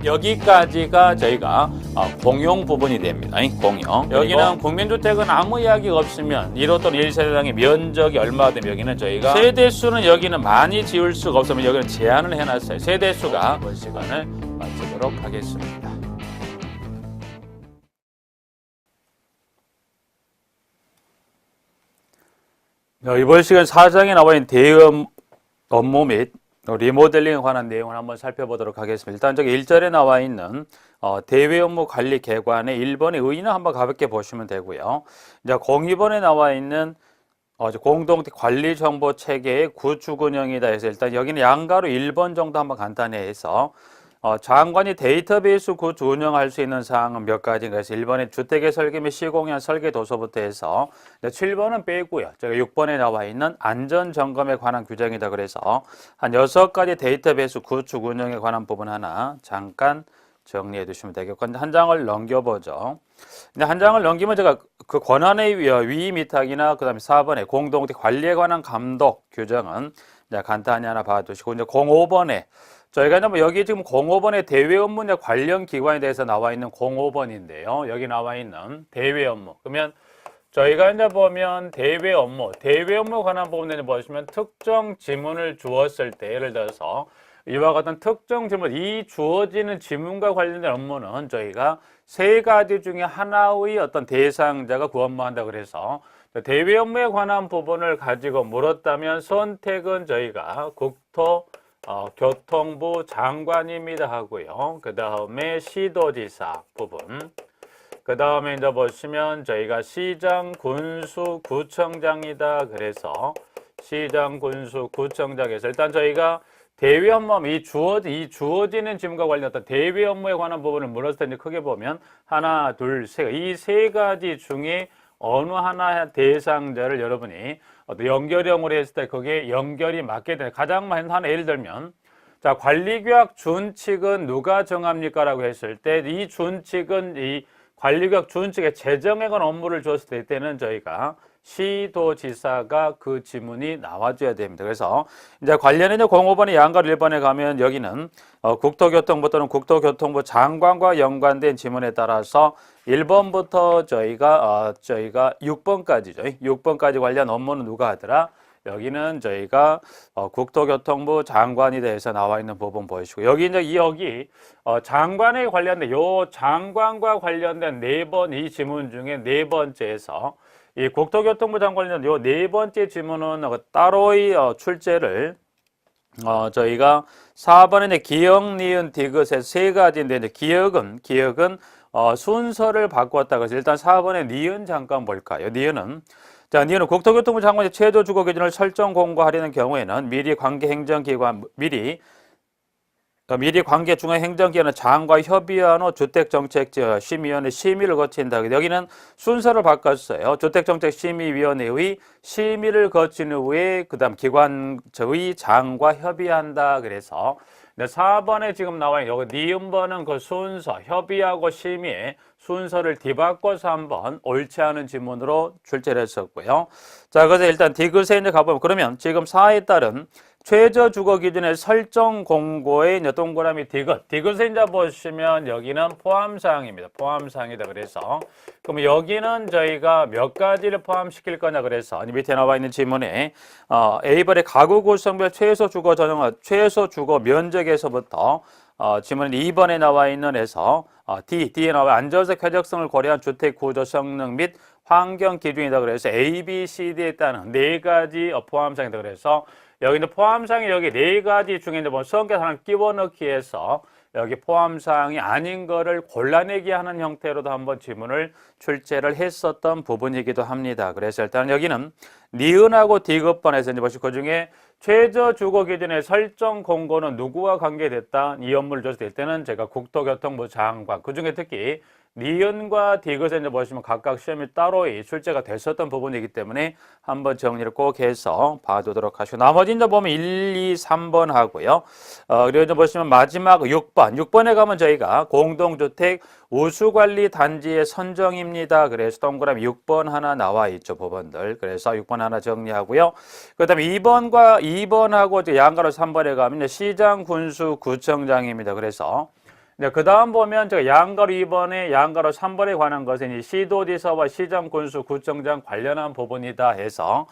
여기까지가 저희가 공용 부분이 됩니다. 공용. 여기는 국민주택은 아무 이야기가 없으면 1호 또는 1세대당의 면적이 얼마가 되면 여기는 저희가 세대수는 여기는 많이 지을 수가 없으면 여기는 제한을 해놨어요. 세대수가 그 시간을 마치도록 하겠습니다. 이번 시간 4장에 나와 있는 대응 업무 및 리모델링에 관한 내용을 한번 살펴보도록 하겠습니다. 일단 저기 1절에 나와 있는 대외 업무 관리 개관의 1번의 의의는 한번 가볍게 보시면 되고요. 이제 02번에 나와 있는 공동 관리 정보 체계의 구축 운영이다 해서 일단 여기는 양가로 1번 정도 한번 간단히 해서 장관이 데이터베이스 구축 운영할 수 있는 사항은 몇 가지인가 해서 1번에 주택의 설계 및 시공연 설계 도서부터 해서 7번은 빼고요. 제가 6번에 나와 있는 안전 점검에 관한 규정이다 그래서 한 6가지 데이터베이스 구축 운영에 관한 부분 하나 잠깐 정리해 두시면 되겠고 한 장을 넘겨보죠. 한 장을 넘기면 제가 그 권한의 위임위탁이나 그 다음에 4번에 공동체 관리에 관한 감독 규정은 간단히 하나 봐두시고 이제 05번에 저희가 이제 여기 지금 05번에 대외 업무 관련 기관에 대해서 나와 있는 05번인데요. 여기 나와 있는 대외 업무. 그러면 저희가 이제 보면 대외 업무 관한 부분에 보시면 특정 지문을 주었을 때 예를 들어서 이와 같은 특정 지문, 이 주어지는 지문과 관련된 업무는 저희가 3가지 중에 하나의 어떤 대상자가 그 업무한다 그래서 대외 업무에 관한 부분을 가지고 물었다면 선택은 저희가 교통부 장관입니다 하고요. 그 다음에 시도지사 부분. 그 다음에 이제 보시면 저희가 시장, 군수, 구청장이다. 그래서 시장, 군수, 구청장에서 일단 저희가 대외 업무, 이 주어지는 지문과 관련된 대외 업무에 관한 부분을 물었을 때 크게 보면 하나, 둘, 세, 이 3가지 중에 어느 하나 대상자를 여러분이 연결형으로 했을 때 그게 연결이 맞게 되는 가장 많은 하나 예를 들면 자 관리규약 준칙은 누가 정합니까? 라고 했을 때 이 준칙은 이 관리규약 준칙에 재정에 관한 업무를 줬을 때는 저희가 시도지사가 그 지문이 나와줘야 됩니다. 그래서 이제 관련해 05번의 양가로 1번에 가면 여기는 국토교통부 또는 국토교통부 장관과 연관된 지문에 따라서 1번부터 저희가 6번까지죠. 6번까지 관련 업무는 누가 하더라? 여기는 저희가 국토교통부 장관이 대해서 나와 있는 부분 보이시고 여기 이제 여기 장관에 관련된 요 장관과 관련된 4번 이 지문 중에 4번째에서 이 국토교통부 장관은 요 4번째 지문은 따로의 출제를 저희가 4번에 기억, 니은, 디귿의 3가지인데 이제 기억은 순서를 바꿨다 그래서 일단 4번에 니은 잠깐 볼까요? 니은은 국토교통부 장관이 최저 주거 기준을 설정 공고하려는 경우에는 미리 관계 행정기관 미리 관계 중앙행정기관은 장과 협의한 후 주택정책심의위원회 심의를 거친다. 여기는 순서를 바꿨어요. 주택정책심의위원회의 심의를 거친 후에 그 다음 기관의 장과 협의한다. 그래서 4번에 지금 나와 있는 여기 니은번은 그 순서 협의하고 심의의 순서를 뒤바꿔서 한번 옳지 않은 지문으로 출제를 했었고요. 자, 그래서 일단 디귿에 이제 가보면 그러면 지금 4에 따른 최저 주거 기준의 설정 공고의 동그라미 디귿에 이제 보시면 여기는 포함사항입니다. 포함사항이다. 그래서 그럼 여기는 저희가 몇 가지를 포함시킬 거냐 그래서 밑에 나와 있는 지문에 A번의 가구 구성별 최소 주거 전용 최소 주거 면적에서부터 지문 2번에 나와 있는 에서 D에 나와 안전적 쾌적성을 고려한 주택 구조 성능 및 환경 기준이다. 그래서 A, B, C, D에 따른 4가지 포함사항이다. 그래서 여기 이제 포함사항이 여기 4가지 중에 이제 뭐 성격 하나 끼워 넣기 해서 여기 포함사항이 아닌 거를 골라내기 하는 형태로도 한번 지문을 출제를 했었던 부분이기도 합니다. 그래서 일단 여기는 니은하고 디귿번에서 이제 보시고 그 중에 최저 주거 기준의 설정 공고는 누구와 관계됐다? 이 업무를 줬을 때는 제가 국토교통부 장관, 그 중에 특히 니은과 디귿에 이제 보시면 각각 시험이 따로 출제가 됐었던 부분이기 때문에 한번 정리를 꼭 해서 봐두도록 하시고 나머지 이제 보면 1, 2, 3번 하고요. 그리고 이제 보시면 마지막 6번. 6번에 가면 저희가 공동주택 우수관리 단지의 선정입니다. 그래서 동그라미 6번 하나 나와 있죠. 부분들. 그래서 6번 하나 정리하고요. 그 다음에 2번하고 이제 양가로 3번에 가면 시장, 군수, 구청장입니다. 그래서 그 다음 보면 제가 양가로 2번에 양가로 3번에 관한 것은 이 시도지사와 시장, 군수, 구청장 관련한 부분이다 해서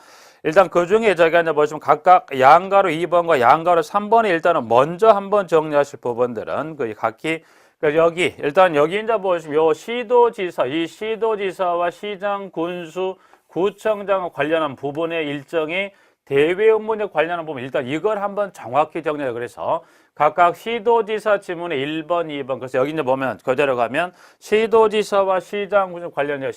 일단 그 중에 저희가 이제 보시면 각각 양가로 2번과 양가로 3번에 일단은 먼저 한번 정리하실 부분들은 그 각기 여기 일단 여기 이제 보시면 요 시도지사 이 시도지사와 시장, 군수, 구청장 관련한 부분의 일정이 대외 업무에 관련한 부분 일단 이걸 한번 정확히 정리해요. 그래서 각각 시도지사 지문에 1번, 2번 그래서 여기 이제 보면 그대로 가면 시도지사와 시장 관련해서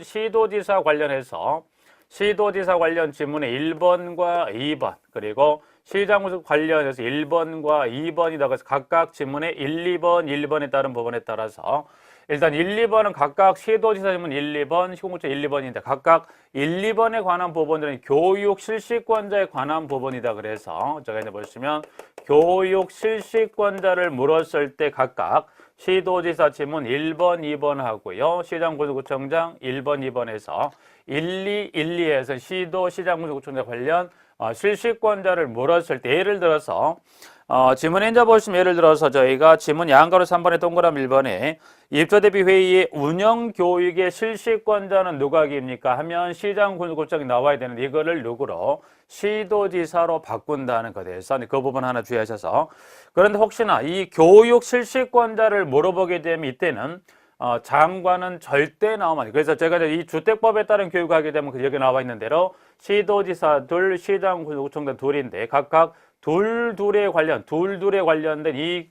시도지사 관련해서 시도지사 관련 지문에 1번과 2번 그리고 시장 관련해서 1번과 2번이다. 그래서 각각 지문에 1, 2번, 1번에 따른 부분에 따라서 일단 1, 2번은 각각 시도지사 지문 1, 2번, 시공구청 1, 2번인데 각각 1, 2번에 관한 부분들은 교육 실시권자에 관한 부분이다. 그래서 제가 이제 보시면 교육 실시권자를 물었을 때 각각 시도지사 지문 1번, 2번 하고요. 시장군수구청장 1번, 2번에서 1, 2, 1, 2에서 시도, 시장군수구청장 관련 실시권자를 물었을 때 예를 들어서 지문에 이제 보시면 예를 들어서 저희가 지문 양가로 3번에 동그라미 1번에 입주대비 회의의 운영교육의 실시권자는 누가 입니까 하면 시장군수구청이 나와야 되는데 이거를 누구로 시도지사로 바꾼다는 것에 대해서 그 부분 하나 주의하셔서 그런데 혹시나 이 교육 실시권자를 물어보게 되면 이때는 장관은 절대 나오면 안 돼요. 그래서 제가 이 주택법에 따른 교육하게 되면 여기 나와 있는 대로 시도지사 둘, 시장군수구청장 둘인데 각각 둘에 관련된 이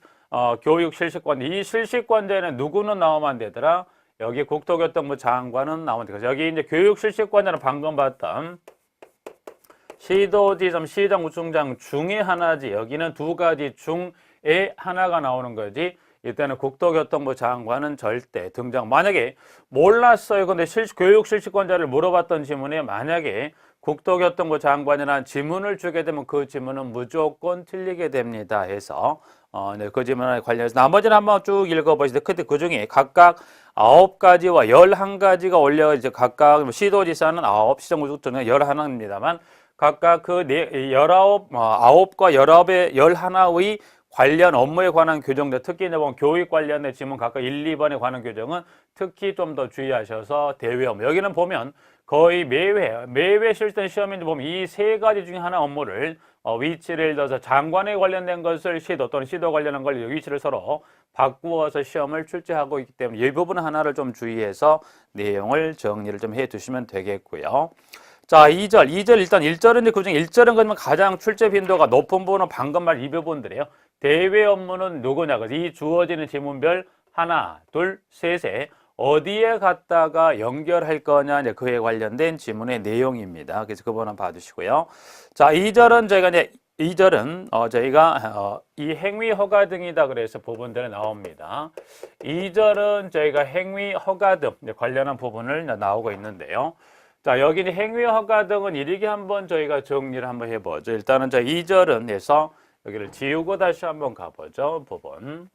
교육 실시권자 이 실시권자에는 누구는 나오면 안 되더라. 여기 국토교통부 장관은 나오면 돼요. 여기 이제 교육 실시권자는 방금 봤던 시도지사, 시장구청장 중에 하나지 여기는 두 가지 중에 하나가 나오는 거지. 이때는 국토교통부 장관은 절대 등장. 만약에 몰랐어요. 근데 교육 실시권자를 물어봤던 지문에 만약에 국토교통부 장관이라는 지문을 주게 되면 그 지문은 무조건 틀리게 됩니다. 해서 네, 그 지문에 관련해서 나머지는 한번 쭉 읽어보시죠. 그때 그 중에 각각 9가지와 11가지가 올려 이제 각각 시도지사는 9, 시정구청장은 11입니다만 각각 그 9과 19의 11의 관련 업무에 관한 규정들 특히 이제 보면 교육 관련된 지문 각각 1, 2번에 관한 규정은 특히 좀 더 주의하셔서 대외 업무 여기는 보면 거의 매회 실전 시험인데 보면 이 세 가지 중에 하나 업무를 위치를 들어서 장관에 관련된 것을 시도 또는 시도 관련한 걸 위치를 서로 바꾸어서 시험을 출제하고 있기 때문에 이 부분 하나를 좀 주의해서 내용을 정리를 좀 해 두시면 되겠고요. 자, 2절 일단 1절은 그중에 1절은 그러면 가장 출제 빈도가 높은 부분은 방금 말 이 부분들이에요. 대외 업무는 누구냐? 이 주어지는 지문별 하나, 둘, 셋에 어디에 갖다가 연결할 거냐 이제 그에 관련된 지문의 내용입니다. 그래서 그 부분 한번 봐주시고요. 자, 2절은 저희가 이제 2절은 저희가 이 행위 허가 등이다 그래서 부분들이 나옵니다. 2절은 저희가 행위 허가 등 관련한 부분을 나오고 있는데요. 자, 여기 이제 행위 허가 등은 이렇게 한번 저희가 정리를 한번 해보죠. 일단은 저 2절은 해서 여기를 지우고 다시 한번 가보죠. 부분.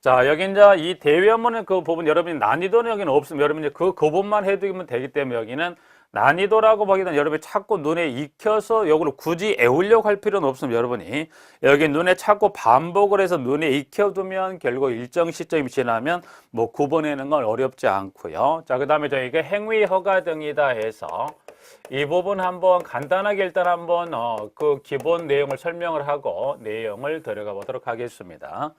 자, 여기 이제 이 대외 업무는 그 부분 여러분이 난이도는 여기는 없으면 여러분이 그 부분만 해두면 되기 때문에 여기는 난이도라고 보기에는 여러분이 자꾸 눈에 익혀서 이걸 굳이 애우려고 할 필요는 없으면 여러분이 여기 눈에 자꾸 반복을 해서 눈에 익혀두면 결국 일정 시점이 지나면 뭐 구분하는 건 어렵지 않고요. 자, 그 다음에 저희가 행위 허가 등이다 해서 이 부분 한번 간단하게 일단 한번 그 기본 내용을 설명을 하고 내용을 들어가 보도록 하겠습니다.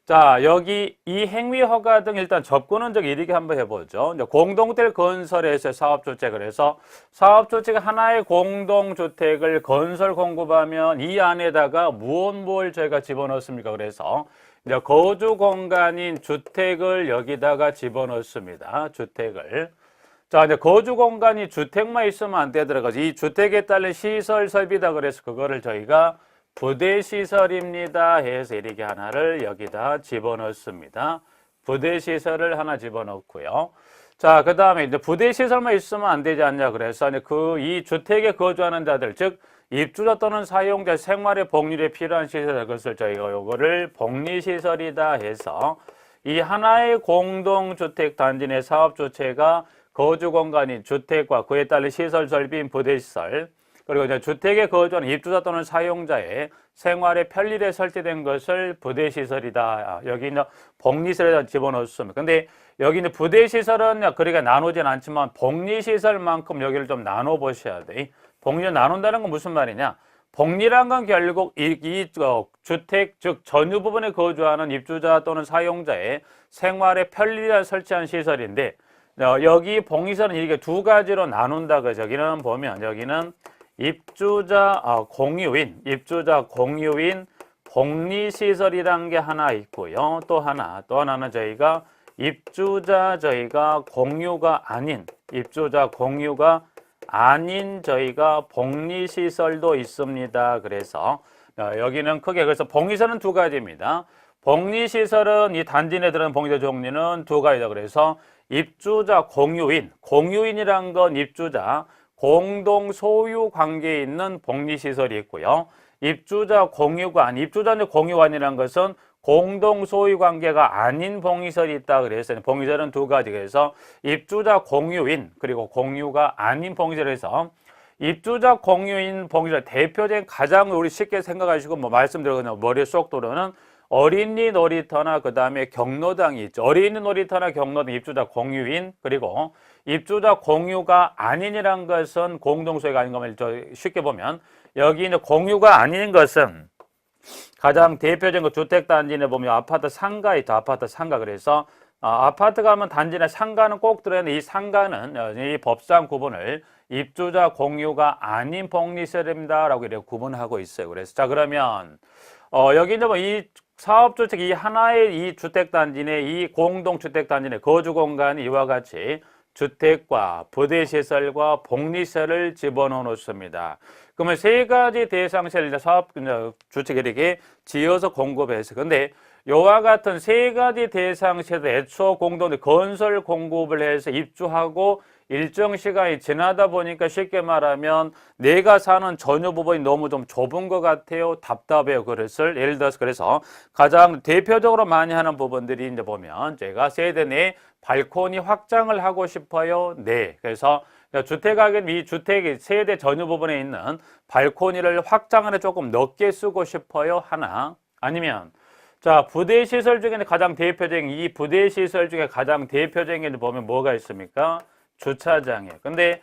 자, 여기 이 행위 허가 등 일단 접근은 이렇게 한번 해보죠. 이제 공동주택 건설에서 사업주택을 해서 사업주택 하나의 공동주택을 건설 공급하면 이 안에다가 뭘 저희가 집어넣습니까? 그래서 이제 거주 공간인 주택을 여기다가 집어넣습니다. 주택을. 자, 이제 거주 공간이 주택만 있으면 안 되더라고요. 이 주택에 따른 시설 설비다 그래서 그거를 저희가 부대시설입니다 해서 이렇게 하나를 여기다 집어넣습니다. 부대시설을 하나 집어넣고요. 자, 그 다음에 이제 부대시설만 있으면 안 되지 않냐. 그래서 이 주택에 거주하는 자들, 즉, 입주자 또는 사용자 생활의 복리에 필요한 시설, 그것을 저희가 요거를 복리시설이다 해서 이 하나의 공동주택 단지 내 사업 주체가 거주 공간인 주택과 그에 따른 시설 설비인 부대시설, 그리고 이제 주택에 거주하는 입주자 또는 사용자의 생활의 편리에 설치된 것을 부대시설이다. 여기 이제 복리시설에다 집어넣었습니다. 근데 여기 이제 부대시설은 그렇게 나누진 않지만 복리시설만큼 여기를 좀 나눠 보셔야 돼. 복리를 나눈다는 건 무슨 말이냐? 복리란 건 결국 이 주택, 즉 전유 부분에 거주하는 입주자 또는 사용자의 생활의 편리를 설치한 시설인데, 여기 복리시설은 이렇게 두 가지로 나눈다. 그 여기는 보면 여기는 입주자 공유인 복리시설이라는 게 하나 있고요. 또 하나는 저희가 입주자 공유가 아닌 저희가 복리시설도 있습니다. 그래서 여기는 크게 그래서 복리시설은 두 가지입니다. 복리시설은 이 단지 내에 들어가는 복리시설 종류는 두 가지다. 그래서 입주자 공유인이란 건 입주자 공동 소유 관계에 있는 복리시설이 있고요. 입주자 공유가 아니란 것은 공동 소유 관계가 아닌 복리시설이 있다. 그래서 복리시설은 두 가지. 그래서 입주자 공유인 그리고 공유가 아닌 복리시설에서 입주자 공유인 복리시설 대표적인 가장 우리 쉽게 생각하시고 말씀드리거나 머리에 쏙 들어오는 어린이 놀이터나 그 다음에 경로당이 있죠. 어린이 놀이터나 경로당 입주자 공유인 그리고 입주자 공유가 아닌이란 것은 공동소유가 아닌 것을 쉽게 보면 여기 있는 공유가 아닌 것은 가장 대표적인 주택단지 내 보면 아파트 상가 있죠. 아파트 상가. 그래서 아파트 가면 단지 내 상가는 꼭 들어야 되는데 이 상가는 이 법상 구분을 입주자 공유가 아닌 복리시설입니다 라고 이렇게 구분하고 있어요. 그래서 자 그러면 여기 이제 이 사업주택 이 하나의 이 주택단지 내 이 공동주택단지 내 거주공간이 이와 같이 주택과 부대시설과 복리시설을 집어넣어 놓습니다. 그러면 세 가지 대상시설 사업 주택 이렇게 지어서 공급해서 근데 이와 같은 세 가지 대상시설 애초 공동 건설 공급을 해서 입주하고 일정 시간이 지나다 보니까 쉽게 말하면 내가 사는 전유 부분이 너무 좀 좁은 것 같아요. 답답해요. 그것을 예를 들어서 그래서 가장 대표적으로 많이 하는 부분들이 이제 보면 제가 세대 내 발코니 확장을 하고 싶어요. 네. 그래서 주택가격 이 주택 세대 전유 부분에 있는 발코니를 확장을 해 조금 넓게 쓰고 싶어요. 하나. 아니면 자, 부대시설 중에 가장 대표적인 이 부대시설 중에 가장 대표적인 게 보면 뭐가 있습니까? 주차장이에요. 근데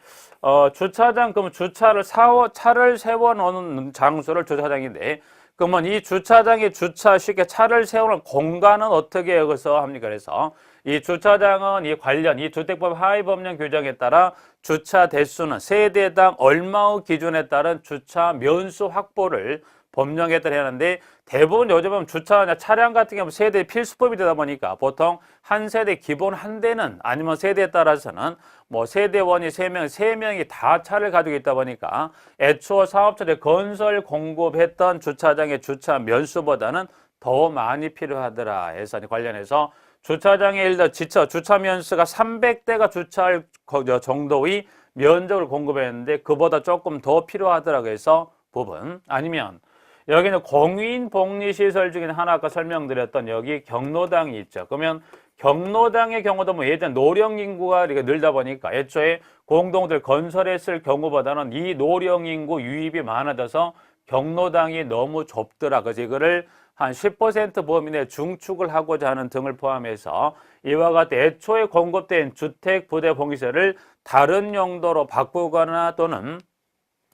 주차장 그러면 차를 세워 놓는 장소를 주차장인데 그러면 이 주차장에 쉽게 차를 세우는 공간은 어떻게 여기서 합니까? 그래서 이 주차장은 이 주택법 하위 법령 규정에 따라 주차 대수는 세대당 얼마의 기준에 따른 주차 면수 확보를 법령에 따라 하는데 대부분 요즘은 주차 차량 같은 경우 세대 필수법이 되다 보니까 보통 한 세대 기본 한 대는 아니면 세대에 따라서는 세대원이 세 명이 다 차를 가지고 있다 보니까 애초 사업자들 건설 공급했던 주차장의 주차 면수보다는 더 많이 필요하더라 해서 관련해서 주차장에 예를 들어 주차 면수가 300대가 주차할 정도의 면적을 공급했는데 그보다 조금 더 필요하더라고 해서 부분 아니면 여기는 공유인 복리시설 중에 하나 아까 설명드렸던 여기 경로당이 있죠. 그러면 경로당의 경우도 예전 노령 인구가 이렇게 늘다 보니까 애초에 공동들 건설했을 경우보다는 이 노령 인구 유입이 많아져서 경로당이 너무 좁더라. 그래서 이거를 한 10% 범위 내 중축을 하고자 하는 등을 포함해서 이와 같이 애초에 공급된 주택 부대 복리시설을 다른 용도로 바꾸거나 또는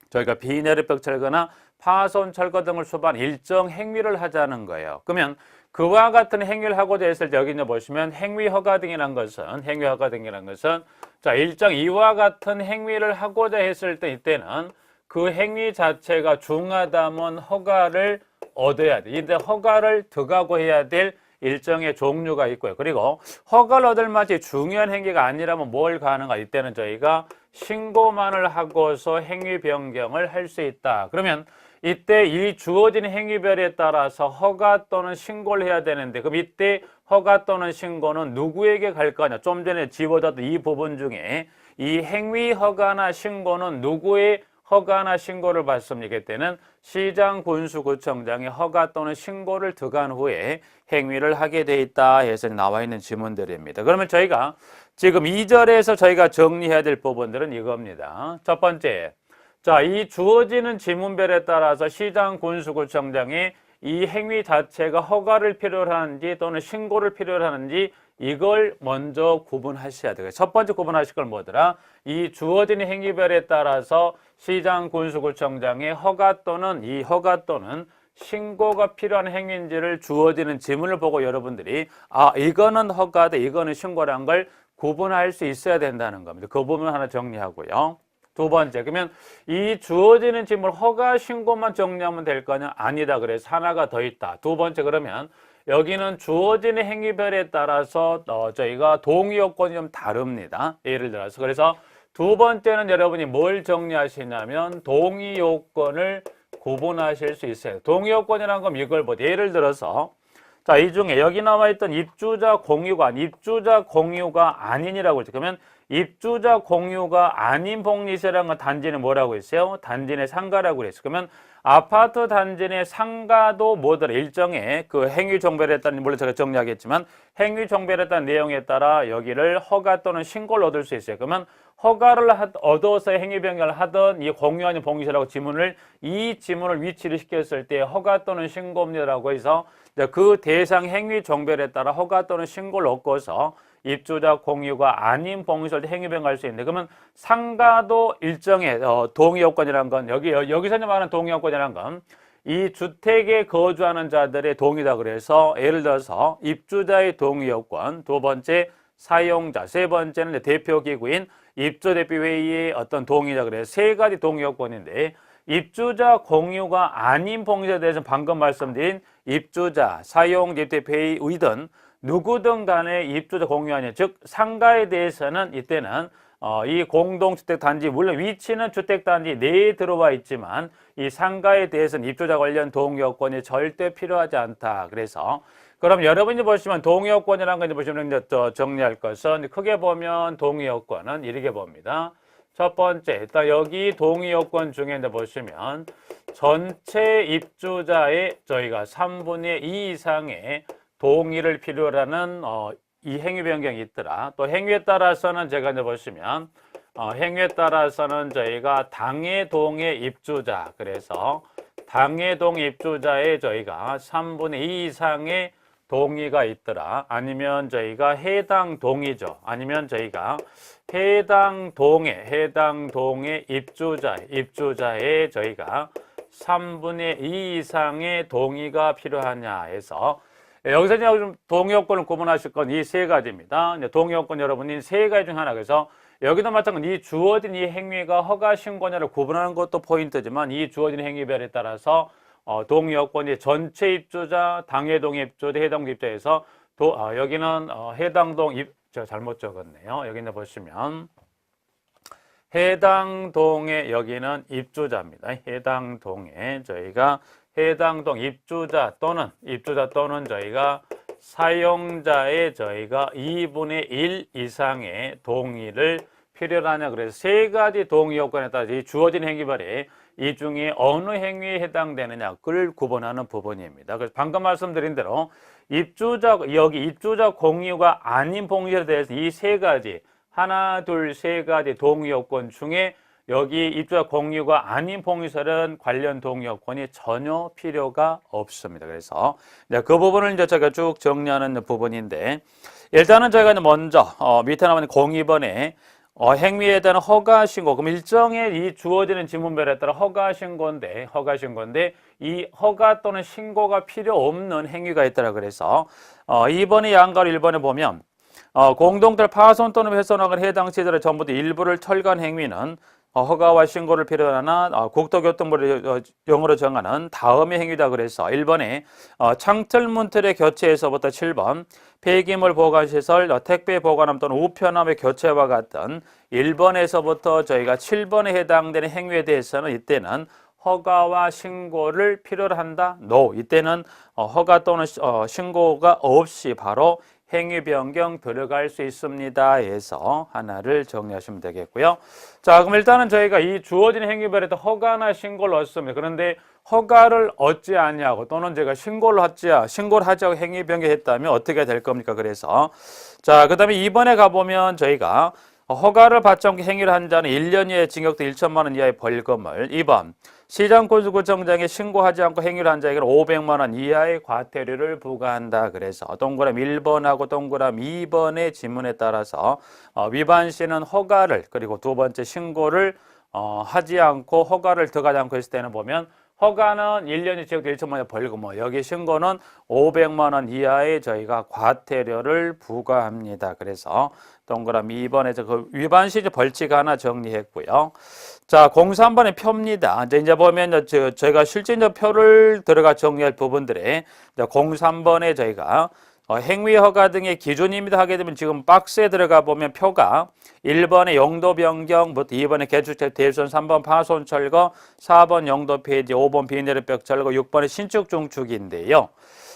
저희가 비내리벽 철거나 파손 철거 등을 수반 일정 행위를 하자는 거예요. 그러면 그와 같은 행위를 하고자 했을 때 여기 이제 보시면 행위 허가 등이라는 것은 자 일정 이와 같은 행위를 하고자 했을 때 이때는 그 행위 자체가 중하다면 허가를 얻어야 돼. 이때 허가를 득하고 해야 될 일정의 종류가 있고요. 그리고 허가를 얻을 만치 중요한 행위가 아니라면 뭘 가능한가? 이때는 저희가 신고만을 하고서 행위 변경을 할 수 있다. 그러면 이때 이 주어진 행위별에 따라서 허가 또는 신고를 해야 되는데 그럼 이때 허가 또는 신고는 누구에게 갈 거냐? 좀 전에 지워졌던 이 부분 중에 이 행위 허가나 신고는 누구의 허가나 신고를 받습니까? 이때는 시장, 군수, 구청장이 허가 또는 신고를 득한 후에 행위를 하게 돼 있다 해서 나와 있는 지문들입니다. 그러면 저희가 지금 2절에서 저희가 정리해야 될 부분들은 이겁니다. 첫 번째, 자, 이 주어지는 지문별에 따라서 시장, 군수, 구청장이 이 행위 자체가 허가를 필요로 하는지 또는 신고를 필요로 하는지 이걸 먼저 구분하셔야 돼요. 첫 번째 구분하실 건 뭐더라? 이 주어진 행위별에 따라서 시장, 군수, 구청장의 허가 또는 이 허가 또는 신고가 필요한 행위인지를 주어지는 지문을 보고 여러분들이 이거는 허가다, 이거는 신고라는 걸 구분할 수 있어야 된다는 겁니다. 그 부분 하나 정리하고요. 두 번째, 그러면 이 주어지는 지문 허가 신고만 정리하면 될 거냐? 아니다. 그래서 하나가 더 있다. 두 번째, 그러면 여기는 주어지는 행위별에 따라서 저희가 동의 요건이 좀 다릅니다. 예를 들어서 그래서 두 번째는 여러분이 뭘 정리하시냐면 동의 요건을 구분하실 수 있어요. 동의 요건이라는 건 이걸 예를 들어서 자, 이 중에 여기 나와 있던 입주자 공유가 아닌이라고 했죠. 그러면 입주자 공유가 아닌 복리세라는 건 단지는 뭐라고 했어요? 단지 내 상가라고 그랬어요. 그러면 아파트 단지 내 상가도 뭐더라? 일정의 그 행위 종별에 따른, 물론 제가 정리하겠지만 행위 종별에 따른 내용에 따라 여기를 허가 또는 신고를 얻을 수 있어요. 그러면 허가를 얻어서 행위 변경을 하던 이 공유 아닌 복리세라고 이 지문을 위치를 시켰을 때 허가 또는 신고입니다라고 해서 그 대상 행위 종별에 따라 허가 또는 신고를 얻고서 입주자 공유가 아닌 복리세를 행위 변경할 수 있는데 그러면 상가도 일정의 동의 요건이라는 건 여기서 말하는 동의 요건이라는 건 이 주택에 거주하는 자들의 동의다. 그래서 예를 들어서 입주자의 동의 요건, 두 번째 사용자, 세 번째는 대표기구인 입주대표회의의 어떤 동의다. 그래서 세 가지 동의 요건인데 입주자 공유가 아닌 복리세에 대해서는 방금 말씀드린 입주자, 사용자, 입주대표회의든 누구든 간에 입주자 공유 아닌, 즉 상가에 대해서는 이때는 이 공동주택단지, 물론 위치는 주택단지 내에 들어와 있지만 이 상가에 대해서는 입주자 관련 동의 요건이 절대 필요하지 않다. 그래서 그럼 여러분이 보시면 동의 요건이라는 거 이제 보시면 이제 정리할 것은 크게 보면 동의 요건은 이렇게 봅니다. 첫 번째, 일단 여기 동의 요건 중에 이제 보시면 전체 입주자의 저희가 3분의 2 이상의 동의를 필요로 하는 이 행위 변경이 있더라. 또 행위에 따라서는 제가 이제 보시면 행위에 따라서는 저희가 당해동의 입주자, 그래서 당해동 입주자의 저희가 3분의 2 이상의 동의가 있더라. 아니면 저희가 해당 동의죠. 아니면 저희가 해당 동의 입주자의 저희가 3분의 2 이상의 동의가 필요하냐 해서 여기서 이제 좀 동의 요건을 구분하실 건 이 세 가지입니다. 동의 요건 여러분이 세 가지 중 하나. 그래서 여기도 마찬가지로 이 주어진 이 행위가 허가 신고냐를 구분하는 것도 포인트지만 이 주어진 행위별에 따라서 동의 요건이 전체 입주자, 당해동 입주자, 해당 입주자에서 여기는 해당 제가 잘못 적었네요. 여기는 보시면 해당 동의 여기는 입주자입니다. 해당 동에 저희가 해당 동 입주자 또는 저희가 사용자의 저희가 2분의 1 이상의 동의를 필요로 하냐. 그래서 세 가지 동의 요건에 따라서 이 주어진 행위별에 이 중에 어느 행위에 해당되느냐 그걸 구분하는 부분입니다. 그래서 방금 말씀드린 대로 여기 입주자 공유가 아닌 복리세에 대해서 이 세 가지 하나, 둘, 세 가지 동의 요건 중에 여기 입주자 공유가 아닌 복리세는 관련 동의 요건이 전혀 필요가 없습니다. 그래서 그 부분을 이제 제가 쭉 정리하는 부분인데 일단은 저희가 먼저 밑에 나오는 02번에 행위에 대한 허가 신고. 그럼 일정의 이 주어지는 지문별에 따라 허가 신고인데 이 허가 또는 신고가 필요 없는 행위가 있더라. 그래서 2번의 양가로 1번에 보면 공동들 파손 또는 훼손하거나 해당 시설의 전부 일부를 철거한 행위는 허가와 신고를 필요로 하는 국토교통부를 영어로 정하는 다음의 행위다. 그래서 1번에 창틀 문틀의 교체에서부터 7번 폐기물 보관시설, 택배 보관함 또는 우편함의 교체와 같은 1번에서부터 저희가 7번에 해당되는 행위에 대해서는 이때는 허가와 신고를 필요로 한다. No. 이때는 허가 또는 신고가 없이 바로 행위 변경 들어갈 수 있습니다. 해서 하나를 정리하시면 되겠고요. 자, 그럼 일단은 저희가 이 주어진 행위별에도 허가나 신고를 얻습니다. 그런데 허가를 얻지 않냐고 또는 제가 신고를 하자고 행위 변경했다면 어떻게 될 겁니까? 그래서 자, 그다음에 2번에 가보면 저희가 허가를 받지 않고 행위를 한 자는 1년 이하의 징역도 1천만 원 이하의 벌금을 2번 시장군수구청장에 신고하지 않고 행위를 한 자에게는 500만 원 이하의 과태료를 부과한다. 그래서 동그라미 1번하고 동그라미 2번의 지문에 따라서 위반 시는 허가를 그리고 두 번째 신고를 하지 않고 허가를 들어가지 않고 있을 때는 보면 허가는 1년이 징역도 1천만 원 벌금, 여기 신고는 500만 원 이하의 저희가 과태료를 부과합니다. 그래서 동그라미 2번에서 그 위반 시 벌칙 하나 정리했고요. 자, 03번의 표입니다. 이제 보면 저희가 실질적 표를 들어가 정리할 부분들에 03번에 저희가 행위 허가 등의 기준입니다 하게 되면 지금 박스에 들어가 보면 표가 1번에 용도 변경부터 2번에 개축제 대손, 3번 파손 철거, 4번 용도 폐지, 5번 비내리벽 철거, 6번에 신축 중축인데요.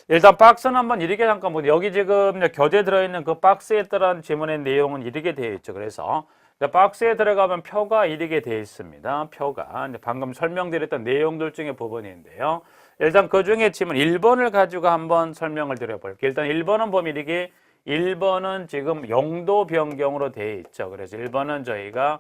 일단 박스는 한번 이렇게 잠깐 보세요. 여기 지금 교재 들어있는 그 박스에 따른 지문의 내용은 이렇게 되어 있죠. 그래서 박스에 들어가면 표가 이렇게 되어 있습니다. 표가 방금 설명드렸던 내용들 중에 부분인데요. 일단 그 중에 지문 1번을 가지고 한번 설명을 드려볼게요. 일단 1번은 보면 이게 1번은 지금 용도 변경으로 되어 있죠. 그래서 1번은 저희가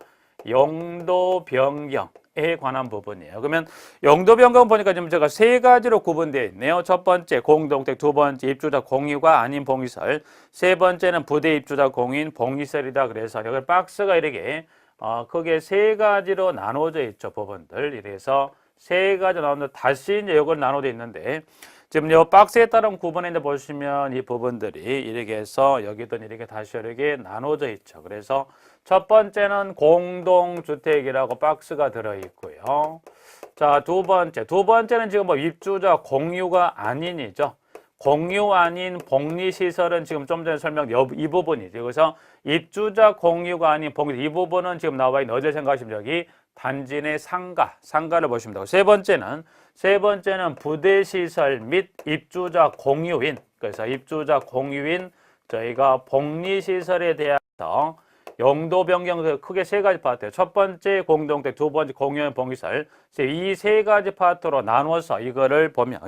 용도 변경에 관한 부분이에요. 그러면 용도 변경 보니까 지금 제가 세 가지로 구분되어 있네요. 첫 번째 공동택, 두 번째 입주자 공유가 아닌 봉시설, 세 번째는 부대 입주자 공유인 봉시설이다. 그래서 여기 박스가 이렇게 크게 세 가지로 나눠져 있죠. 부분들. 이래서 세 가지 나오는데 다시 이제 이걸 나눠져 있는데 지금 이 박스에 따른 구분에 보시면 이 부분들이 이렇게 해서 여기도 이렇게 다시 이렇게 나눠져 있죠. 그래서 첫 번째는 공동주택이라고 박스가 들어있고요. 자, 두 번째는 지금 뭐 입주자 공유가 아닌이죠. 공유 아닌 복리시설은 지금 좀 전에 이 부분이죠. 그래서 입주자 공유가 아닌 복리, 이 부분은 지금 나와 있는 어제 생각하시면 여기 단지 내 상가를 보시면 되고 세 번째는 부대시설 및 입주자 공유인, 그래서 입주자 공유인 저희가 복리시설에 대해서 용도 변경 크게 세 가지 파트예요. 첫 번째 공동택, 두 번째 공유인 복리시설, 이 세 가지 파트로 나눠서 이거를 보면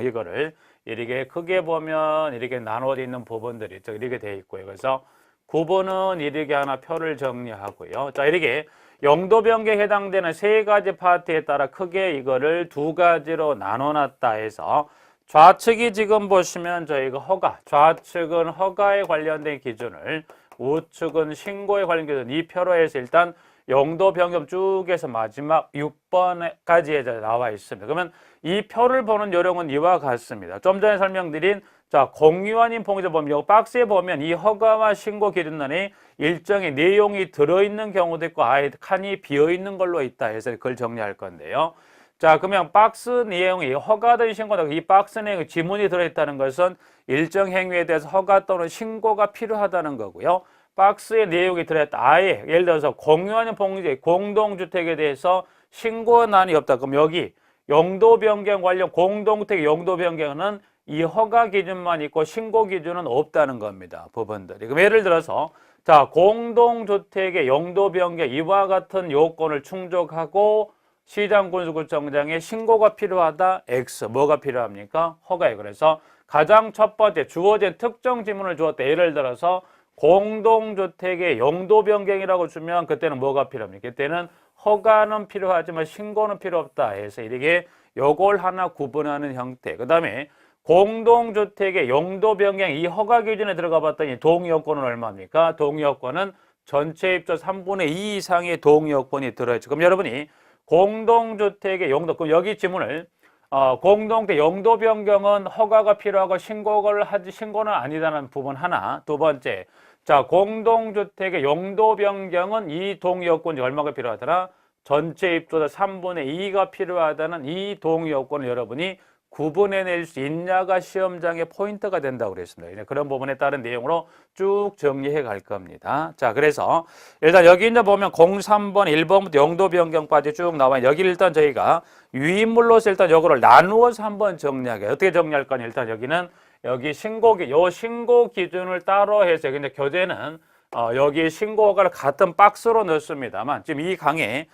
이렇게 크게 보면 이렇게 나눠져 있는 부분들이 이렇게 되어 있고요. 그래서 9번은 이렇게 하나 표를 정리하고요. 자, 이렇게 용도 변경에 해당되는 세 가지 파트에 따라 크게 이거를 두 가지로 나눠놨다 해서 좌측이 지금 보시면 저희가 허가, 좌측은 허가에 관련된 기준을, 우측은 신고에 관련된 기준, 이 표로 해서 일단 용도 변경 쭉 해서 마지막 6번까지 나와 있습니다. 그러면 이 표를 보는 요령은 이와 같습니다. 좀 전에 설명드린 자, 공유 아닌 봉지를 보면 이 박스에 보면 이 허가와 신고 기준란에 일정의 내용이 들어있는 경우도 있고 아예 칸이 비어있는 걸로 있다 해서 그걸 정리할 건데요. 자, 그러면 박스 내용이 허가든 신고든 이 박스 내용에 지문이 들어있다는 것은 일정 행위에 대해서 허가 또는 신고가 필요하다는 거고요. 박스에 내용이 들어있다. 아예 예를 들어서 공유하는 봉지, 공동주택에 대해서 신고난이 없다. 그럼 여기 용도 변경 관련 공동택 용도 변경은 이 허가 기준만 있고 신고 기준은 없다는 겁니다. 부분들이. 그럼 예를 들어서 자, 공동주택의 용도 변경 이와 같은 요건을 충족하고 시장군수구청장에 신고가 필요하다. X. 뭐가 필요합니까? 허가예요. 그래서 가장 첫 번째 주어진 특정 지문을 주었다. 예를 들어서 공동주택의 용도 변경이라고 주면 그때는 뭐가 필요합니까? 그때는 허가는 필요하지만 신고는 필요 없다 해서 이렇게 요걸 하나 구분하는 형태. 그 다음에 공동주택의 용도 변경 이 허가 기준에 들어가 봤더니 동의요건은 얼마입니까? 동의요건은 전체 입주 3분의 2 이상의 동의요건이 들어있죠. 그럼 여러분이 공동주택의 용도, 그럼 여기 지문을 공동주택 용도 변경은 허가가 필요하고 신고는 아니다는 부분 하나. 두 번째, 자, 공동주택의 용도 변경은 이 동의요건이 얼마가 필요하더라? 전체 입주자 3분의 2가 필요하다는 이 동요건을 여러분이 구분해낼 수 있냐가 시험장의 포인트가 된다고 그랬습니다. 그런 부분에 따른 내용으로 쭉 정리해 갈 겁니다. 자, 그래서 일단 여기 이제 보면 03번, 1번부터 용도 변경까지 쭉 나와요. 여기 일단 저희가 유인물로서 일단 요거를 나누어서 한번 정리하게. 어떻게 정리할 거냐. 일단 여기는 여기 요 신고 기준을 따로 해서 근데 교재는 여기 신고가를 같은 박스로 넣습니다만 지금 이 강에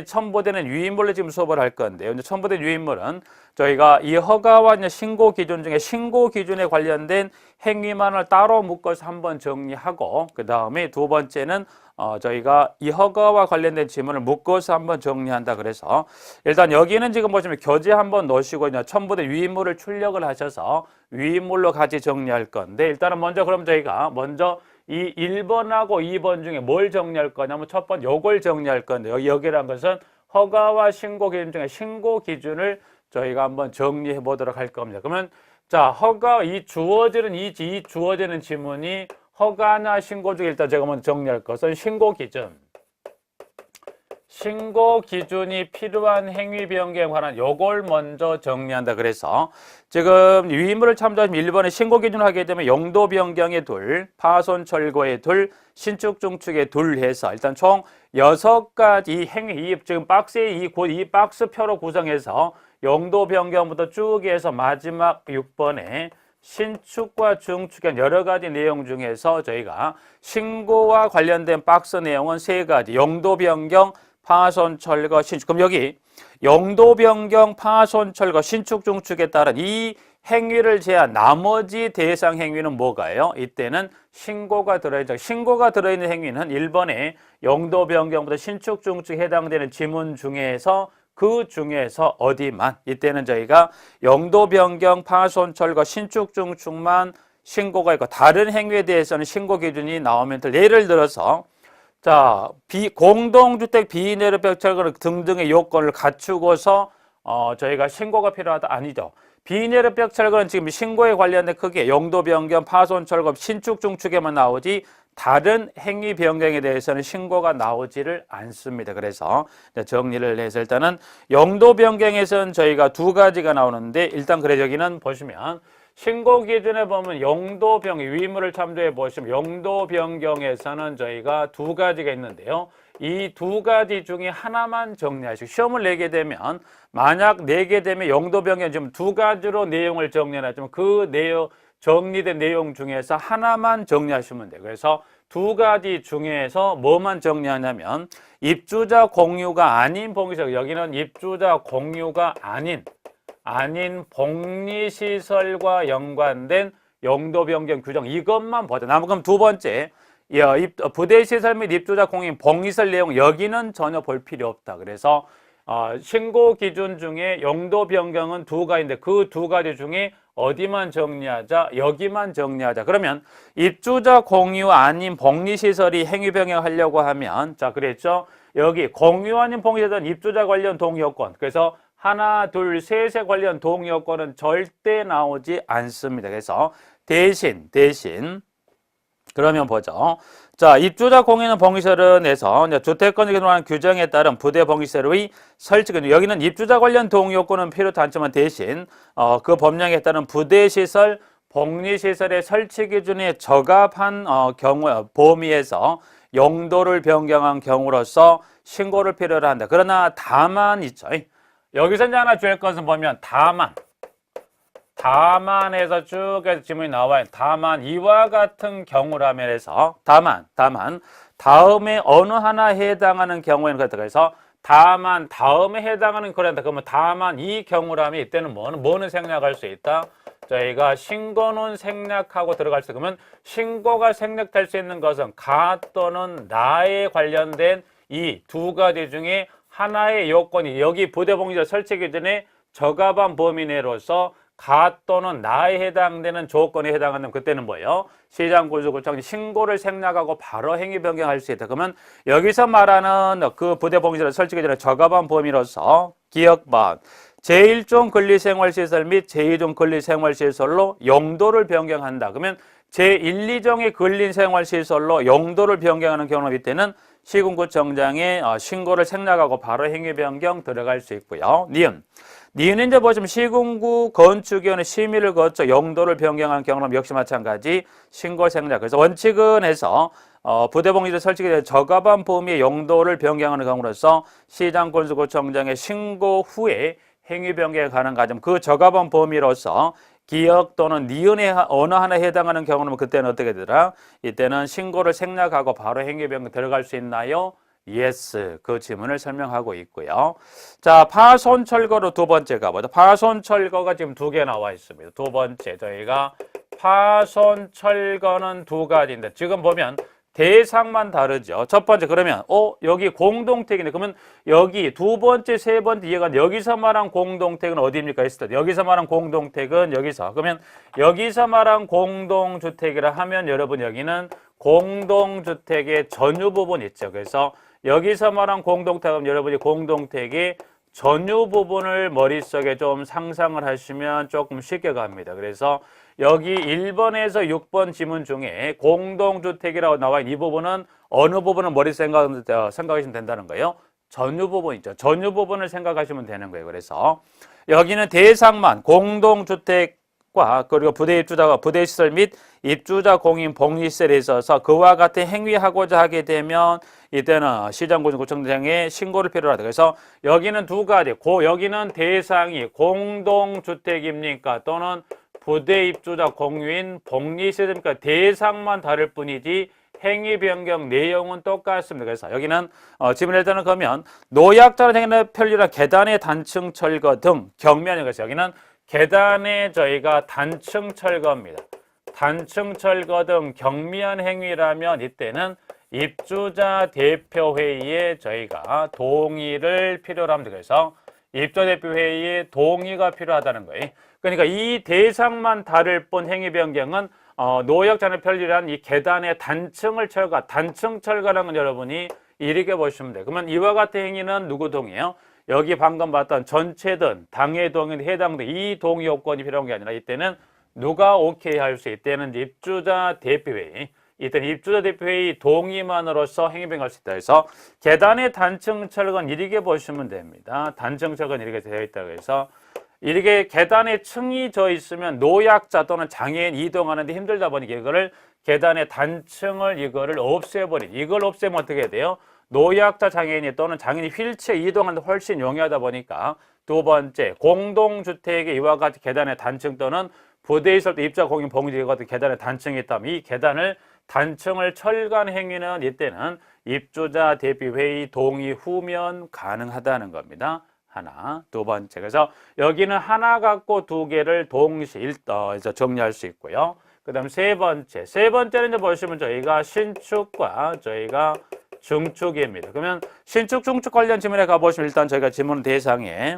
첨부되는 유인물로 지금 수업을 할 건데요. 이제 첨부된 유인물은 저희가 이 허가와 이제 신고 기준 중에 신고 기준에 관련된 행위만을 따로 묶어서 한번 정리하고 그 다음에 두 번째는 저희가 이 허가와 관련된 지문을 묶어서 한번 정리한다. 그래서 일단 여기는 지금 보시면 교재 한번 놓으시고 이제 첨부된 유인물을 출력을 하셔서 유인물로 같이 정리할 건데 일단은 먼저 그럼 저희가 먼저 이 1번하고 2번 중에 뭘 정리할 거냐면 첫 번째 요걸 정리할 건데 여기란 것은 허가와 신고 기준 중에 신고 기준을 저희가 한번 정리해 보도록 할 겁니다. 그러면 자, 허가 이 주어지는 지문이 허가나 신고 중에 일단 제가 먼저 정리할 것은 신고 기준이 필요한 행위 변경에 관한 요걸 먼저 정리한다. 그래서 지금 유인물을 참조하시면 1번에 신고 기준을 하게 되면 용도 변경에 둘, 파손 철거에 둘, 신축 중축에 둘 해서 일단 총 6가지 행위, 지금 박스에 이 박스표로 구성해서 용도 변경부터 쭉 해서 마지막 6번에 신축과 중축의 여러 가지 내용 중에서 저희가 신고와 관련된 박스 내용은 3가지, 용도 변경, 파손, 철거, 신축. 그럼 여기 용도 변경, 파손, 철거, 신축, 중축에 따른 이 행위를 제한 나머지 대상 행위는 뭐가요? 이때는 신고가 들어있죠. 신고가 들어있는 행위는 1번에 용도 변경부터 신축, 중축에 해당되는 지문 중에서 그 중에서 어디만 이때는 저희가 용도 변경, 파손, 철거, 신축, 중축만 신고가 있고 다른 행위에 대해서는 신고 기준이 나오면 예를 들어서 자, 공동주택 비내로벽 철거 등등의 요건을 갖추고서 저희가 신고가 필요하다 아니죠. 비내로벽 철거는 지금 신고에 관련된 크게 용도 변경, 파손, 철거, 신축, 중축에만 나오지 다른 행위 변경에 대해서는 신고가 나오지를 않습니다. 그래서 정리를 해서 일단은 용도 변경에서는 저희가 2가지가 나오는데 일단 그래 여기는 보시면 신고 기준에 보면 용도 변경, 유인물을 참조해 보시면 용도 변경에서는 저희가 2가지가 있는데요. 이 2가지 중에 하나만 정리하시고 시험을 내게 되면 만약 내게 되면 용도 변경 지금 2가지로 내용을 정리하지만 그 내용 정리된 내용 중에서 하나만 정리하시면 돼요. 그래서 2가지 중에서 뭐만 정리하냐면 입주자 공유가 아닌 복리시설, 여기는 입주자 공유가 아닌 복리시설과 연관된 용도 변경 규정 이것만 보자. 그럼 두 번째 부대시설 및 입주자 공인 복리시설 내용 여기는 전혀 볼 필요 없다. 그래서 신고 기준 중에 용도 변경은 2가지인데 그 2가지 중에 어디만 정리하자? 여기만 정리하자. 그러면 입주자 공유 아닌 복리시설이 행위 변경하려고 하면 자 그랬죠? 여기 공유 아닌 복리시설은 입주자 관련 동의요건. 그래서 하나, 둘, 셋에 관련 동의요건은 절대 나오지 않습니다. 그래서 대신 그러면 보죠. 자, 입주자 공유는 복리시설은에서 주택건축에 관한 규정에 따른 부대 복리시설의 설치 기준. 여기는 입주자 관련 동의요건은 필요도 않지만 대신 그 법령에 따른 부대시설, 복리시설의 설치 기준에 적합한 경우 범위에서 용도를 변경한 경우로서 신고를 필요로 한다. 그러나 다만 있죠. 여기서 이제 하나 주의 것은 보면 다만에서 쭉 해서 지문이 나와요. 다만 이와 같은 경우라면 해서 다만 다음에 어느 하나 해당하는 경우에는 그렇다. 그래서 다만 다음에 해당하는 그런다. 그러면 다만 이 경우라면 이때는 뭐는 생략할 수 있다. 저희가 신고는 생략하고 들어갈 수 있으면 신고가 생략될 수 있는 것은 가 또는 나에 관련된 이 2가지 중에 하나의 요건이 여기 부대복리시설 설치 기준에 적합한 범위 내로서 가 또는 나에 해당되는 조건에 해당하는 그때는 뭐예요? 시장군수구청 신고를 생략하고 바로 행위 변경할 수 있다. 그러면 여기서 말하는 그 부대복리시설 설치 기준에 적합한 범위로서 기억반 제1종 근리생활시설 및 제2종 근리생활시설로 용도를 변경한다. 그러면 제1, 2종의 근리생활시설로 용도를 변경하는 경우 이때는 시군구청장에 신고를 생략하고 바로 행위 변경 들어갈 수 있고요. 니은은 이제 보시면 시군구 건축위원회 심의를 거쳐 용도를 변경한 경우는 역시 마찬가지 신고 생략. 그래서 원칙은 해서 부대봉지를 설치게 된 저가반 범위의 용도를 변경하는 경우로서 시장 군수구청장의 신고 후에 행위 변경이 가능하지만 그 저가반 범위로서 기역 또는 니은의 어느 하나에 해당하는 경우는 그때는 어떻게 되더라? 이때는 신고를 생략하고 바로 행위 변경 들어갈 수 있나요? yes. 그 지문을 설명하고 있고요. 자, 파손 철거로 두 번째 가보죠. 파손 철거가 지금 두 개 나와 있습니다. 두 번째 저희가 파손 철거는 두 가지인데 지금 보면 대상만 다르죠. 첫 번째 그러면 여기 공동택이네. 그러면 여기 두 번째, 세 번째 이해가 여기서 말한 공동택은 어디입니까? 했을 때 여기서 말한 공동택은 여기서. 그러면 여기서 말한 공동주택이라 하면 여러분 여기는 공동주택의 전유 부분 있죠. 그래서 여기서 말한 공동택은 여러분이 공동택의 전유 부분을 머릿속에 좀 상상을 하시면 조금 쉽게 갑니다. 그래서 여기 1번에서 6번 지문 중에 공동주택이라고 나와 있는 이 부분은 어느 부분을 머릿속에 생각하시면 된다는 거예요. 전유 부분 있죠. 전유 부분을 생각하시면 되는 거예요. 그래서 여기는 대상만 공동주택과 그리고 부대 입주자가 부대시설 및 입주자 공인 복리시설에 있어서 그와 같은 행위하고자 하게 되면 이때는 시장군수구청장에 신고를 필요로 하다. 그래서 여기는 두 가지. 여기는 대상이 공동주택입니까? 또는 부대 입주자 공유인 복리시설입니까? 대상만 다를 뿐이지 행위 변경 내용은 똑같습니다. 그래서 여기는 지문 일단은 그러면 노약자로 행위는 편리한 계단의 단층 철거 등 경미한 그래서 여기는 계단에 저희가 단층 철거입니다. 단층 철거 등 경미한 행위라면 이때는 입주자 대표회의에 저희가 동의를 필요로 합니다. 그래서 입주자 대표회의에 동의가 필요하다는 거예요. 그러니까 이 대상만 다를 뿐 행위 변경은 노약자는 편리한 이 계단의 단층을 철거, 단층 철거라는 건 여러분이 이렇게 보시면 돼요. 그러면 이와 같은 행위는 누구 동의해요? 여기 방금 봤던 전체든 당해 동의든 해당된 이 동의 요건이 필요한 게 아니라 이때는 누가 오케이 할 수 이때는 입주자 대표회의. 이때는 입주자 대표회의 동의만으로서 행위 변경할 수 있다. 그래서 계단의 단층 철거는 이렇게 보시면 됩니다. 단층 철거는 이렇게 되어 있다고 해서 이렇게 계단에 층이 져 있으면 노약자 또는 장애인 이동하는데 힘들다 보니까 이거를 계단의 단층을 이거를 없애버린. 이걸 없애면 어떻게 돼요? 노약자 장애인이 또는 장애인이 휠체어 이동하는데 훨씬 용이하다 보니까 두 번째 공동주택의 이와 같이 계단의 단층 또는 부대에 있을 때 입주자 공인 봉지 같은 계단의 단층이 있다면 이 계단을 단층을 철거한 행위는 이때는 입주자 대표회의 동의 후면 가능하다는 겁니다. 하나, 두 번째. 그래서 여기는 하나 갖고 두 개를 동시에 정리할 수 있고요. 그 다음 세 번째. 세 번째는 이제 보시면 저희가 신축과 저희가 중축입니다. 그러면 신축, 중축 관련 지문에 가보시면 일단 저희가 지문 대상에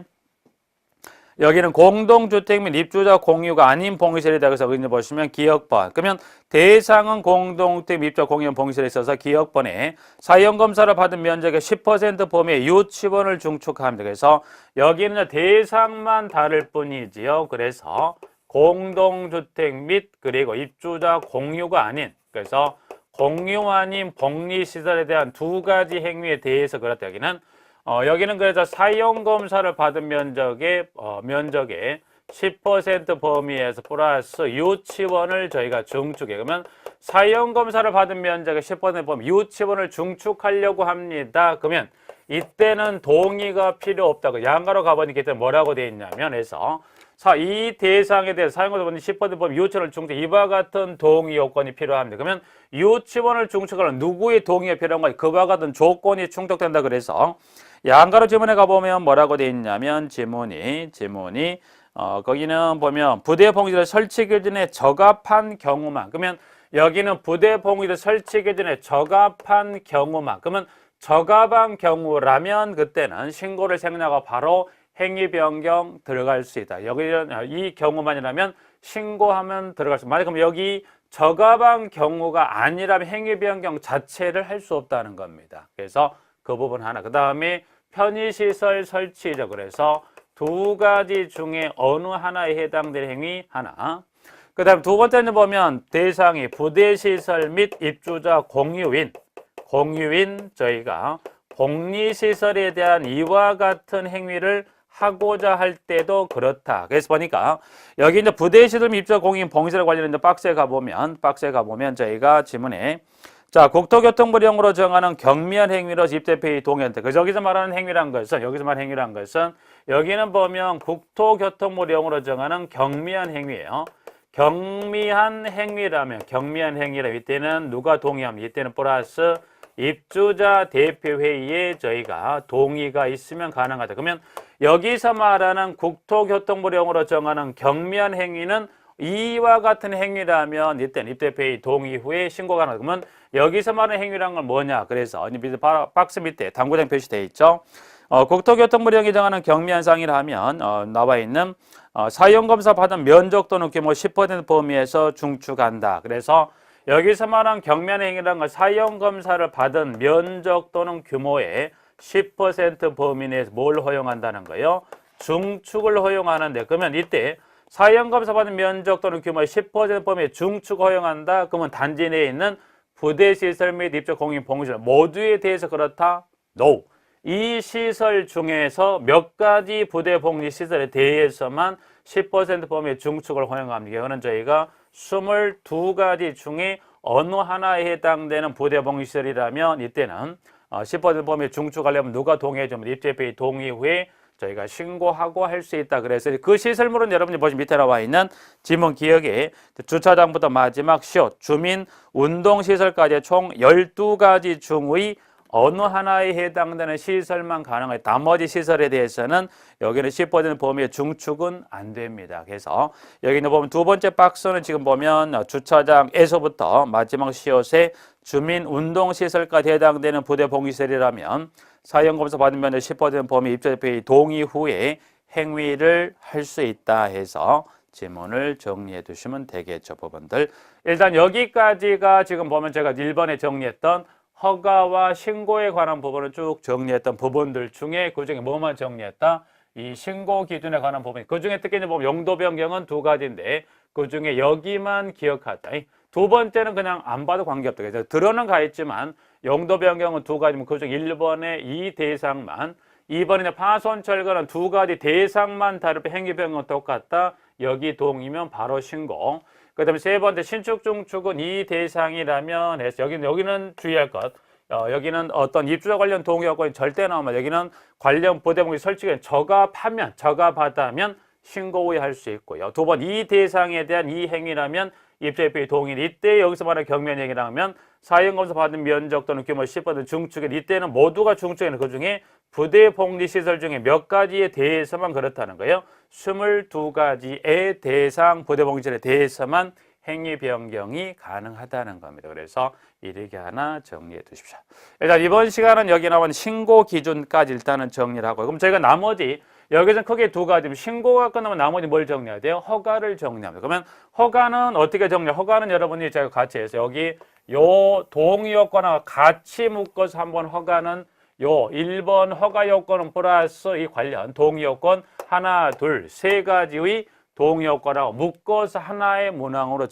여기는 공동주택 및 입주자 공유가 아닌 봉시설이다. 그래서 여기 보시면 기역번. 그러면 대상은 공동주택 및 입주자 공유 봉시설에 있어서 기역번에 사용검사를 받은 면적의 10% 범위의 유치원을 중축합니다. 그래서 여기는 대상만 다를 뿐이지요. 그래서 공동주택 및 그리고 입주자 공유가 아닌 그래서 공유 아닌 복리시설에 대한 두 가지 행위에 대해서 그렇다. 여기는 그래서 사용검사를 받은 면적의 10% 범위에서 플러스 유치원을 저희가 중축해. 그러면 사용검사를 받은 면적의 10% 범위 유치원을 중축하려고 합니다. 그러면 이때는 동의가 필요 없다고 양가로 가보니까 이때 뭐라고 되어 있냐면 해서 이 대상에 대해서 사용검사 받은 10% 범위 유치원을 중축 이와 같은 동의 요건이 필요합니다. 그러면 유치원을 중축하려면 누구의 동의가 필요한가? 그와 같은 조건이 충족된다. 그래서 양가로 지문에 가보면 뭐라고 되어 있냐면 지문이 거기는 보면 부대 봉지를 설치기 전에 적합한 경우만 그러면 여기는 부대 봉지를 설치기 전에 적합한 경우만 그러면 적합한 경우라면 그때는 신고를 생략하고 바로 행위 변경 들어갈 수 있다. 여기는 이 경우만이라면 신고하면 들어갈 수 있다. 만약 그럼 여기 적합한 경우가 아니라면 행위 변경 자체를 할 수 없다는 겁니다. 그래서 그 부분 하나. 그 다음에 편의시설 설치죠. 그래서 두 가지 중에 어느 하나에 해당될 행위 하나. 그 다음 두 번째는 보면 대상이 부대시설 및 입주자 공유인 공유인 저희가 복리시설에 대한 이와 같은 행위를 하고자 할 때도 그렇다. 그래서 보니까 여기 이제 부대시설 및 입주자 공인 봉시설 관련된 이제 박스에 가보면 저희가 지문에 자, 국토교통부령으로 정하는 경미한 행위로 입대표의 동의한테. 여기서 말하는 행위란 것은, 여기는 보면 국토교통부령으로 정하는 경미한 행위예요. 경미한 행위라 이때는 누가 동의하면 이때는 플러스 입주자 대표회의에 저희가 동의가 있으면 가능하다. 그러면 여기서 말하는 국토교통부령으로 정하는 경미한 행위는 이와 같은 행위라면 이때는 입대표의 동의 후에 신고가 가능하다. 그러면 여기서 말하는 행위란 건 뭐냐? 그래서 박스 밑에 당구장 표시되어 있죠. 국토교통부령이 정하는 경미한 상이라 하면 나와 있는 사용검사 받은 면적 또는 규모 10% 범위에서 중축한다. 그래서 여기서 말한 경미한 행위라는 건 사용검사를 받은 면적 또는 규모의 10% 범위 내에서 뭘 허용한다는 거예요? 중축을 허용하는데, 그러면 이때 사용검사 받은 면적 또는 규모의 10% 범위의 중축 허용한다. 그러면 단지 내에 있는 부대시설 및 입주 공인 봉시설 모두에 대해서 그렇다? No. 이 시설 중에서 몇 가지 부대 복리 시설에 대해서만 10% 범위의 중축을 허용합니다. 이거는 저희가 22가지 중에 어느 하나에 해당되는 부대 복리 시설이라면 이때는 10% 범위의 중축하려면 누가 동의해주면 입주대표의 동의 후에 저희가 신고하고 할 수 있다. 그래서 그 시설물은 여러분이 보시면 밑에 나와 있는 지문 기억에 주차장부터 마지막 시옷, 주민, 운동시설까지 총 12가지 중의 어느 하나에 해당되는 시설만 가능해요. 나머지 시설에 대해서는 여기는 10% 범위의 중축은 안 됩니다. 그래서 여기는 보면 두 번째 박스는 지금 보면 주차장에서부터 마지막 시옷에 주민 운동시설까지 해당되는 부대 복리시설이라면 사용검사 받으면 10% 범위 입주대표의 동의 후에 행위를 할 수 있다 해서 지문을 정리해 두시면 되겠죠. 부분들. 일단 여기까지가 지금 보면 제가 1번에 정리했던 허가와 신고에 관한 부분을 쭉 정리했던 부분들 중에 그중에 뭐만 정리했다? 이 신고 기준에 관한 부분. 그중에 특히 보면 용도 변경은 두 가지인데 그중에 여기만 기억하자. 두 번째는 그냥 안 봐도 관계없다. 그래서 들어는 가 있지만 용도 변경은 두 가지면 그중 1번의 이 대상만 2번에 파손 철거는 두 가지 대상만 다르고 행위 변경은 똑같다. 여기 동의면 바로 신고. 그 다음에 세 번째 신축 중축은 이 대상이라면 해서 여기는 주의할 것. 여기는 어떤 입주자 관련 동의 요건이 절대 나오면 여기는 관련 부대목이 설치가 저갑하면 저갑하다면 신고 후에 할 수 있고요. 두 번 이 대상에 대한 이 행위라면 입주대표의 동의. 이때 여기서 말하는 경미한 행위라면 사용검사 받은 면적 또는 규모 10% 중축에 이때는 모두가 중축에는 그중에 부대 복리시설 중에 몇 가지에 대해서만 그렇다는 거예요. 22가지의 대상 부대 복리시설에 대해서만 행위 변경이 가능하다는 겁니다. 그래서 이렇게 하나 정리해 두십시오. 일단 이번 시간은 여기 나온 신고 기준까지 일단은 정리를 하고 그럼 저희가 나머지 여기서는 크게 두 가지 신고가 끝나면 나머지 뭘 정리해야 돼요? 허가를 정리합니다. 그러면 허가는 어떻게 정리해요? 허가는 여러분이 제가 같이 해서 여기 요 동의 요건하고 같이 묶어서 한번 허가는 요 1번 허가 요건은 플러스 이 관련 동의 요건 하나, 둘, 세 가지의 동의 요건하고 묶어서 하나의 문항으로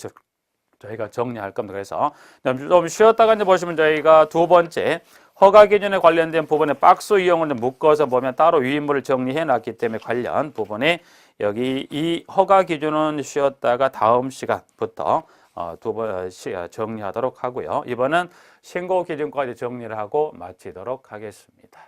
저희가 정리할 겁니다. 그래서 좀 쉬었다가 이제 보시면 저희가 두 번째 허가 기준에 관련된 부분에 박스 이용을 묶어서 보면 따로 유인물을 정리해 놨기 때문에 관련 부분에 여기 이 허가 기준은 쉬었다가 다음 시간부터 두 번 정리하도록 하고요. 이번은 신고 기준까지 정리를 하고 마치도록 하겠습니다.